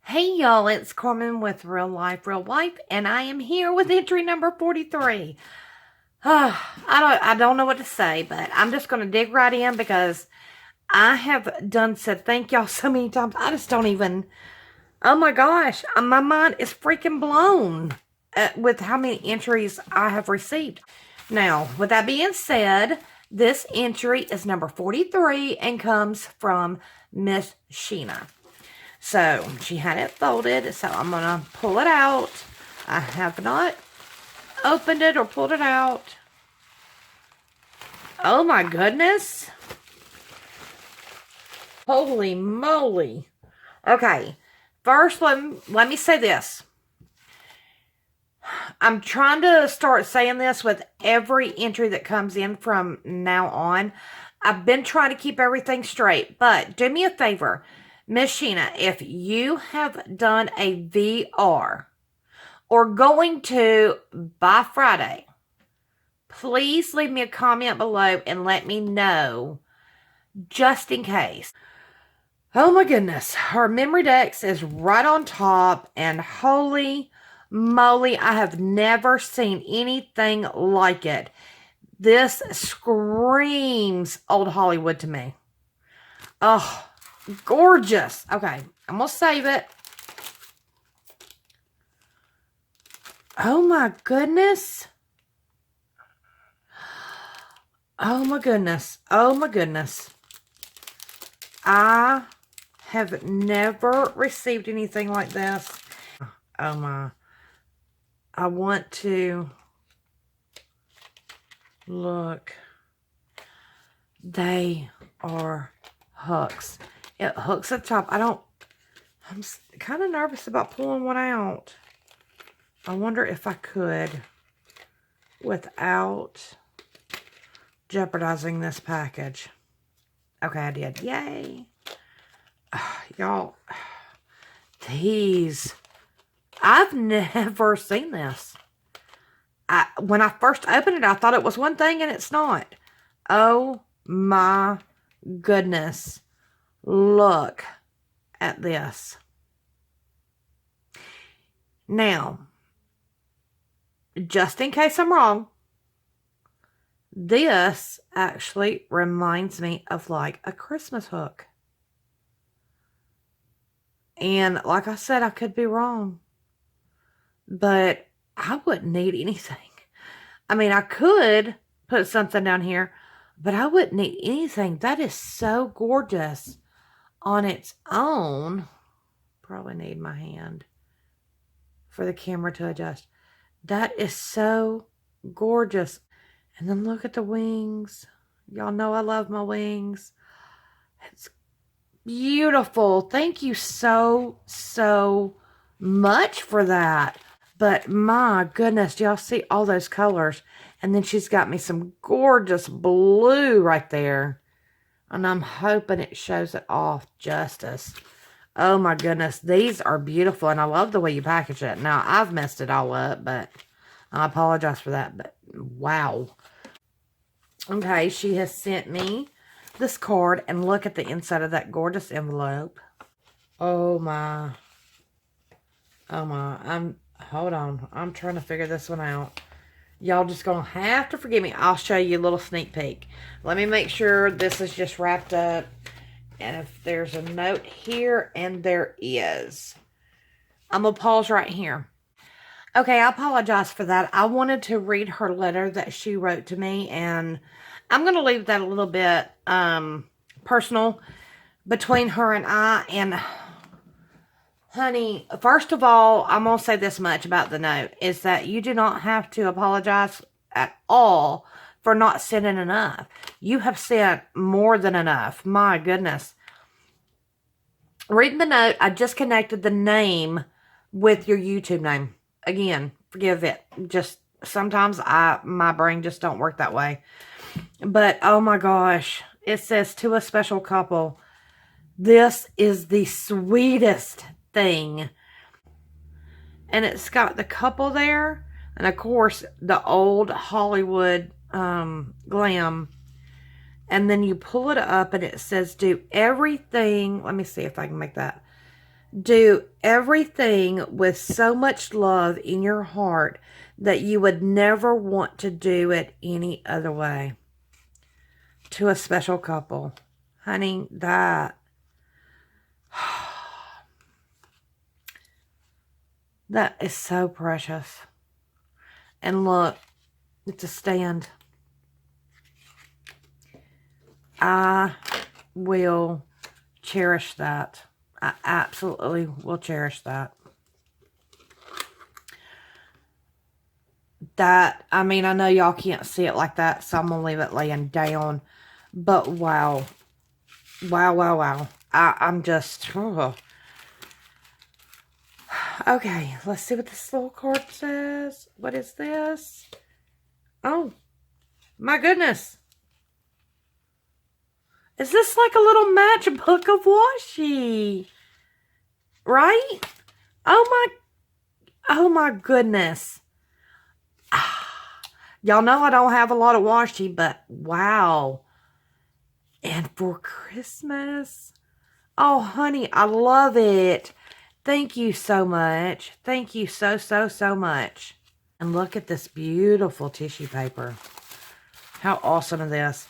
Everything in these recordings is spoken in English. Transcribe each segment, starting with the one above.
Hey y'all, it's Carmen with Real Life, and I am here with entry number 43. I don't know what to say, but I'm just gonna dig right in because I have done said thank y'all so many times. I just don't even. Oh my gosh, my mind is freaking blown with how many entries I have received. Now, with that being said, this entry is number 43 and comes from Miss Sheena. So she had it folded, so I'm going to pull it out. I have not opened it or pulled it out. Oh my goodness. Holy moly. Okay, first let me say this. I'm trying to start saying this with every entry that comes in from now on. I've been trying to keep everything straight, but do me a favor. Miss Sheena, if you have done a VR or going to by Friday, please leave me a comment below and let me know just in case. Oh my goodness, her memory dex is right on top, and holy moly, I have never seen anything like it. This screams old Hollywood to me. Oh, gorgeous. Okay, I'm going to save it. Oh my goodness. Oh my goodness. Oh my goodness. I have never received anything like this. Oh my. I want to look. They are hooks. It hooks at the top. I'm kind of nervous about pulling one out. I wonder if I could without jeopardizing this package. Okay, I did. Yay. Y'all, these, I've never seen this. When I first opened it, I thought it was one thing and it's not. Oh my goodness. Look at this. Now, just in case I'm wrong, this actually reminds me of like a Christmas hook. And like I said, I could be wrong. But I wouldn't need anything. I mean, I could put something down here, but I wouldn't need anything. That is so gorgeous on its own. Probably need my hand for the camera to adjust. That is so gorgeous. And then look at the wings. Y'all know I love my wings. It's beautiful. Thank you so much for that. But my goodness, do y'all see all those colors? And then she's got me some gorgeous blue right there. And I'm hoping it shows it off justice. Oh my goodness, these are beautiful. And I love the way you package it. Now, I've messed it all up, but I apologize for that. But wow. Okay, she has sent me this card. And look at the inside of that gorgeous envelope. Oh my. Oh my. Hold on. I'm trying to figure this one out. Y'all just gonna have to forgive me. I'll show you a little sneak peek. Let me make sure this is just wrapped up. And if there's a note here, and there is. I'm gonna pause right here. Okay, I apologize for that. I wanted to read her letter that she wrote to me, and I'm gonna leave that a little bit personal between her and I. And honey, first of all, I'm going to say this much about the note, is that you do not have to apologize at all for not sending enough. You have sent more than enough. My goodness. Reading the note, I just connected the name with your YouTube name. Again, forgive it. Just sometimes my brain just don't work that way. But oh my gosh, it says, to a special couple. This is the sweetest thing. And it's got the couple there, and of course the old Hollywood glam. And then you pull it up and it says, do everything. Let me see if I can make that. Do everything with so much love in your heart that you would never want to do it any other way. To a special couple. Honey, that is so precious. And look, it's a stand. I will cherish that. I absolutely will cherish that. That, I mean, I know y'all can't see it like that, so I'm going to leave it laying down. But wow. Wow, wow, wow. I'm just... Oh. Okay, let's see what this little card says. What is this? Oh, my goodness. Is this like a little matchbook of washi? Right? Oh my goodness. Y'all know I don't have a lot of washi, but wow. And for Christmas. Oh, honey, I love it. Thank you so much. Thank you so, so, so much. And look at this beautiful tissue paper. How awesome is this?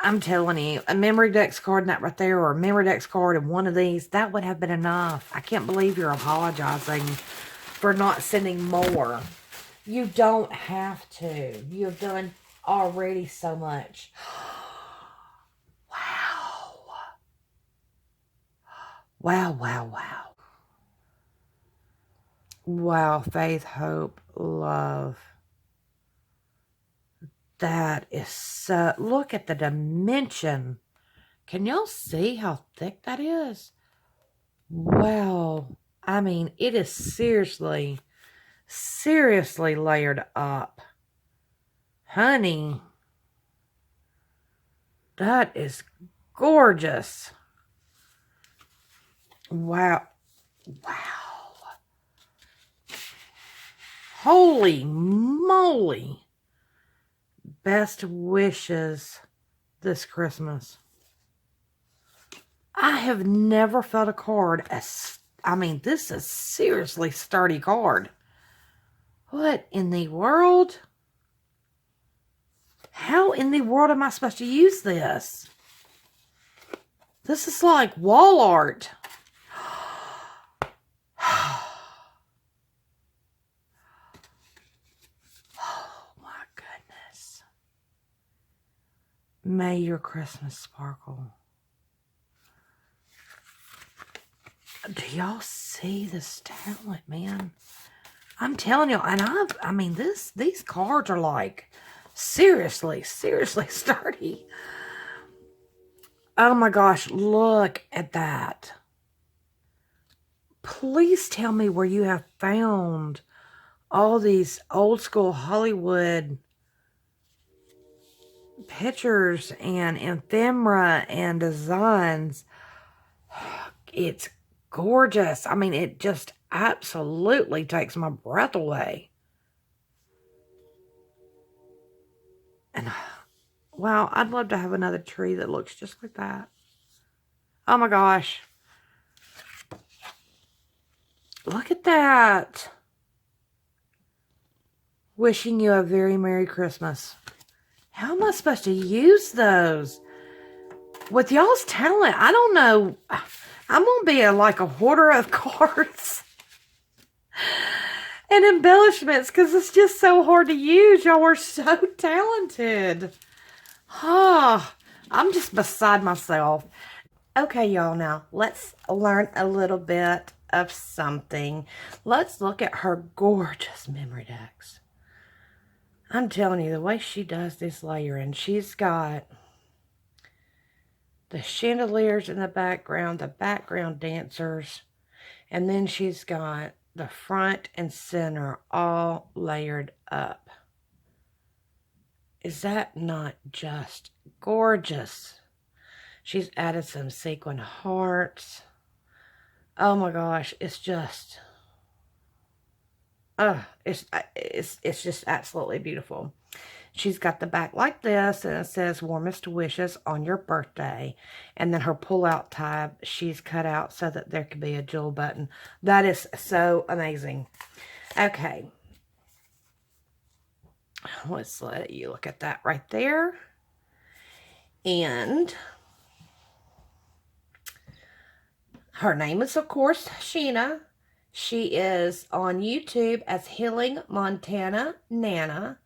I'm telling you, a Memorydex card and that right there, or a Memorydex card and one of these, that would have been enough. I can't believe you're apologizing for not sending more. You don't have to. You have done already so much. Wow. Wow, wow, wow. Wow, faith, hope, love. That is so... Look at the dimension. Can y'all see how thick that is? Wow. I mean, it is seriously layered up. Honey, that is gorgeous. Wow. Wow. Holy moly. Best wishes this Christmas. I have never felt a card as... I mean, this is seriously sturdy card. What in the world? How in the world am I supposed to use this? This is like wall art. Oh my goodness. May your Christmas sparkle. Do y'all see this talent, man? I'm telling y'all, and I mean, these cards are like seriously sturdy. Oh my gosh, look at that. Please tell me where you have found all these old school Hollywood pictures and ephemera and designs. It's gorgeous. I mean, it just absolutely takes my breath away. And wow, I'd love to have another tree that looks just like that. Oh my gosh. Look at that. Wishing you a very Merry Christmas. How am I supposed to use those? With y'all's talent, I don't know. I'm going to be like a hoarder of cards and embellishments because it's just so hard to use. Y'all are so talented. Oh, I'm just beside myself. Okay, y'all, now let's learn a little bit of something. Let's look at her gorgeous Memorydex. I'm telling you, the way she does this layering, she's got the chandeliers in the background dancers, and then she's got the front and center all layered up. Is that not just gorgeous? She's added some sequin hearts. Oh my gosh, it's just... it's just absolutely beautiful. She's got the back like this, and it says warmest wishes on your birthday. And then her pull-out tab, she's cut out so that there could be a jewel button. That is so amazing. Okay. Let's let you look at that right there. And her name is, of course, Sheena. She is on YouTube as Healing Montana Nana.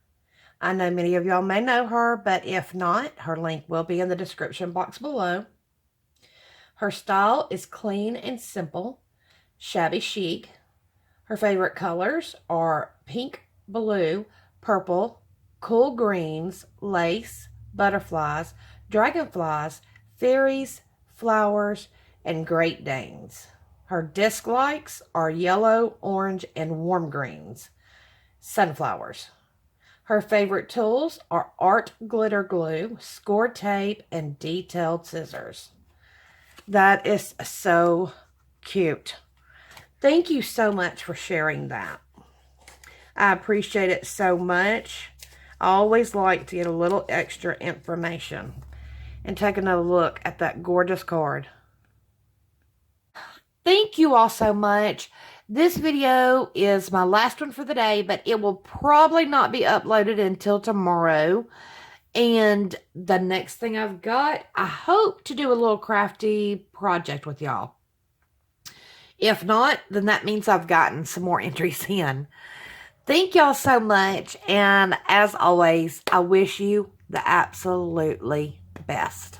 I know many of y'all may know her, but if not, her link will be in the description box below. Her style is clean and simple, shabby chic. Her favorite colors are pink, blue, purple, cool greens, lace, butterflies, dragonflies, fairies, flowers, and Great Danes. Her dislikes are yellow, orange, and warm greens. Sunflowers. Her favorite tools are art glitter glue, score tape, and detailed scissors. That is so cute. Thank you so much for sharing that. I appreciate it so much. I always like to get a little extra information. And take another look at that gorgeous card. Thank you all so much. This video is my last one for the day, but it will probably not be uploaded until tomorrow. And the next thing I've got, I hope to do a little crafty project with y'all. If not, then that means I've gotten some more entries in. Thank y'all so much. And as always, I wish you the absolutely best.